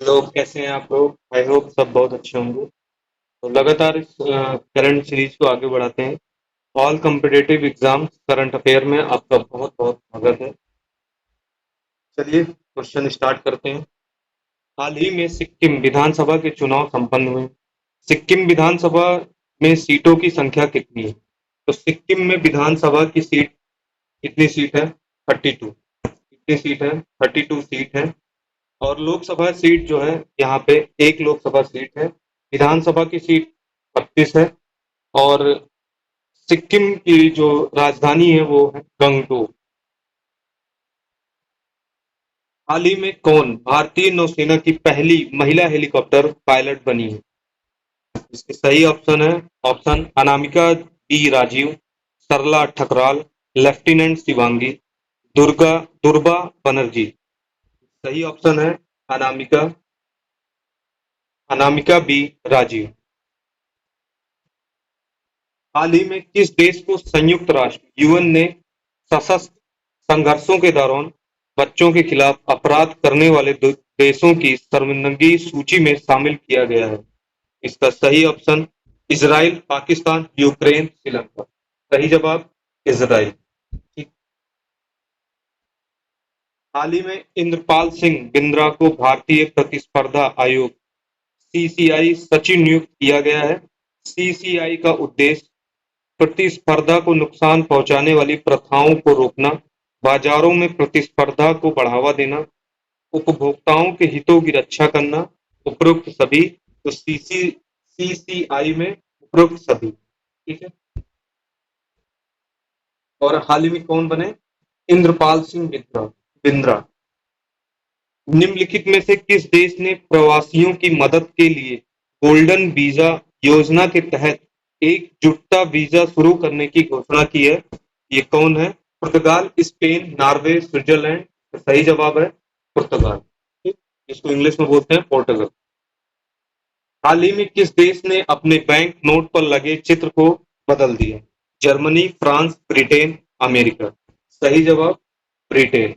लोग कैसे हैं आप लोग? आई होप सब बहुत अच्छे होंगे। तो लगातार इस करंट सीरीज को आगे बढ़ाते हैं। All competitive exam current affair में आपका बहुत बहुत स्वागत है। चलिए क्वेश्चन स्टार्ट करते हैं। हाल ही में सिक्किम विधानसभा के चुनाव संपन्न हुए। सिक्किम विधानसभा में सीटों की संख्या कितनी है? तो सिक्किम में विधानसभा की सीट कितनी सीट है? 32। कितनी सीट है? 32 सीट है। और लोकसभा सीट जो है यहाँ पे एक लोकसभा सीट है। विधानसभा की सीट 32 है। और सिक्किम की जो राजधानी है वो है गंगटोक। हाल ही में कौन भारतीय नौसेना की पहली महिला हेलीकॉप्टर पायलट बनी है? इसके सही ऑप्शन है। ऑप्शन अनामिका बी राजीव, सरला ठकराल, लेफ्टिनेंट शिवांगी, दुर्गा दुर्बा बनर्जी। सही ऑप्शन है अनामिका अनामिका बी राजीव। हाल ही में किस देश को संयुक्त राष्ट्र यूएन ने सशस्त्र संघर्षों के दौरान बच्चों के खिलाफ अपराध करने वाले देशों की शर्मिंदगी सूची में शामिल किया गया है? इसका सही option Israel, Pakistan, Ukraine, Sri Lanka. सही जवाब इजराइल। ठीक। हाल ही में इंद्रपाल सिंह बिंद्रा को भारतीय प्रतिस्पर्धा आयोग सीसीआई सचिव नियुक्त किया गया है। सीसीआई का उद्देश्य प्रतिस्पर्धा को नुकसान पहुंचाने वाली प्रथाओं को रोकना, बाजारों में प्रतिस्पर्धा को बढ़ावा देना, उपभोक्ताओं के हितों की रक्षा करना, उपरोक्त सभी। तो सीसीआई में उपरोक्त सभी। ठीक है। और हाल ही में कौन बने? इंद्रपाल सिंह बिंद्रा बिंद्रा। निम्नलिखित में से किस देश ने प्रवासियों की मदद के लिए गोल्डन वीजा योजना के तहत एकजुटता वीजा शुरू करने की घोषणा की है? ये कौन है? पुर्तगाल, स्पेन, नॉर्वे, स्विट्जरलैंड। सही जवाब है पुर्तगाल। ठीक। इसको इंग्लिश में बोलते हैं पोर्टुगल। हाल ही में किस देश ने अपने बैंक नोट पर लगे चित्र को बदल दिया? Germany, France, Britain, America. सही जवाब ब्रिटेन।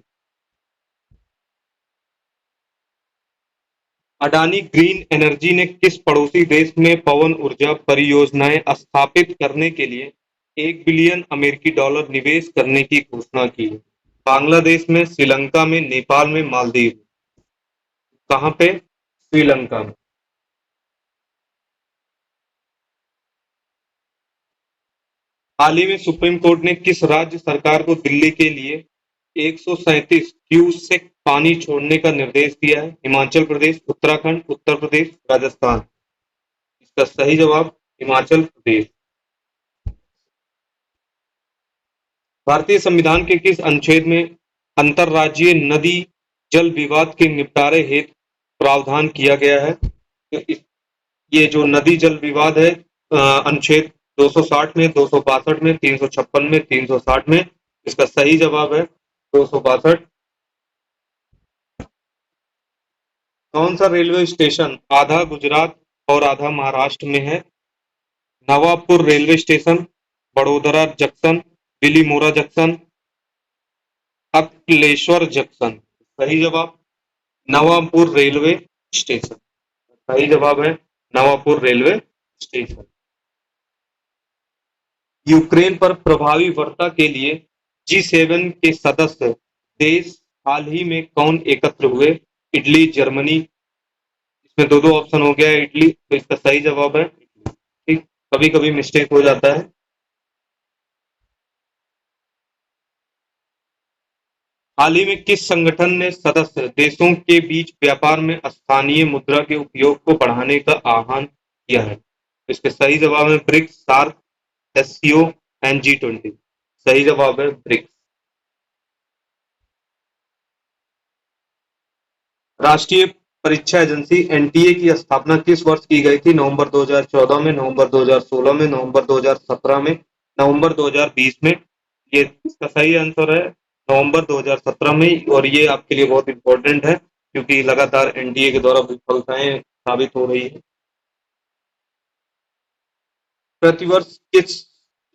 अडानी ग्रीन एनर्जी ने किस पड़ोसी देश में पवन ऊर्जा परियोजनाएं स्थापित करने के लिए 1 बिलियन अमेरिकी डॉलर निवेश करने की घोषणा की है? बांग्लादेश में, श्रीलंका में, नेपाल में, मालदीव। कहाँ पे? श्रीलंका में। हाल ही में सुप्रीम कोर्ट ने किस राज्य सरकार को दिल्ली के लिए 137 क्यूसेक पानी छोड़ने का निर्देश दिया है? हिमाचल प्रदेश, उत्तराखंड, उत्तर प्रदेश, राजस्थान। इसका सही जवाब हिमाचल प्रदेश। भारतीय संविधान के किस अनुच्छेद में अंतर्राज्यीय नदी जल विवाद के निपटारे हेतु प्रावधान किया गया है? तो ये जो नदी जल विवाद है अनुच्छेद 260 में, 262 में, 356 में, 360 में। इसका सही जवाब है 262। कौन सा रेलवे स्टेशन आधा गुजरात और आधा महाराष्ट्र में है? Nawabpur railway station, Vadodara junction, Bilimora junction, Ankleshwar junction. सही जवाब नवाबपुर रेलवे स्टेशन। सही जवाब है नवाबपुर रेलवे स्टेशन। यूक्रेन पर प्रभावी वार्ता के लिए जी7 के सदस्य देश हाल ही में कौन एकत्र हुए? Italy, Germany. इसमें दो दो ऑप्शन हो गया है इटली, तो इसका सही जवाब है ठीक। कभी कभी मिस्टेक हो जाता है। हाल ही में किस संगठन ने सदस्य देशों के बीच व्यापार में स्थानीय मुद्रा के उपयोग को बढ़ाने का आह्वान किया है? इसके सही जवाब है BRICS, SAARC, SCO and G20। सही जवाब है ब्रिक्स। राष्ट्रीय परीक्षा एजेंसी एनटीए की स्थापना किस वर्ष की गई थी? नवंबर 2014 में, नवंबर 2016 में, नवंबर 2017 में, नवंबर 2020 में। ये इसका सही आंसर है नवंबर 2017 में। और ये आपके लिए बहुत इंपॉर्टेंट है क्योंकि लगातार एनडीए के द्वारा विफलताएं साबित हो रही है। प्रतिवर्ष किस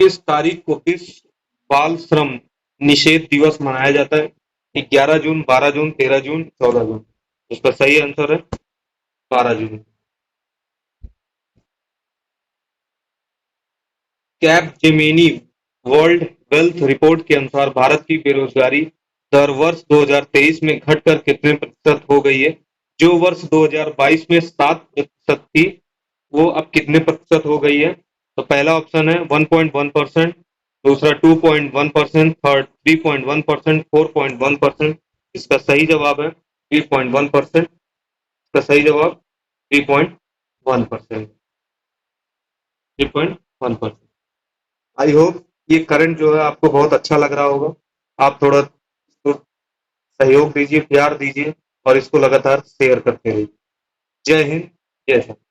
किस तारीख को विश्व बाल श्रम निषेध दिवस मनाया जाता है? 11 जून, 12 जून, 13 जून, 14 जून। इसका सही आंसर है 12 जून। कैपजेमिनी वर्ल्ड वेल्थ रिपोर्ट के अनुसार भारत की बेरोजगारी दर वर्ष 2023 में घटकर कितने प्रतिशत हो गई है? जो वर्ष 2022 में 7% थी, वो अब कितने प्रतिशत हो गई है? तो पहला ऑप्शन है 1.1%, दूसरा 2.1%, थर्ड 3.1%, 4.1%। इसका सही जवाब है 3.1%। इसका सही जवाब 3.1%। 3.1%। आई होप ये करंट जो है आपको बहुत अच्छा लग रहा होगा। आप थोड़ा इसको सहयोग दीजिए, प्यार दीजिए और इसको लगातार शेयर करते रहिए। जय हिंद, जय भारत।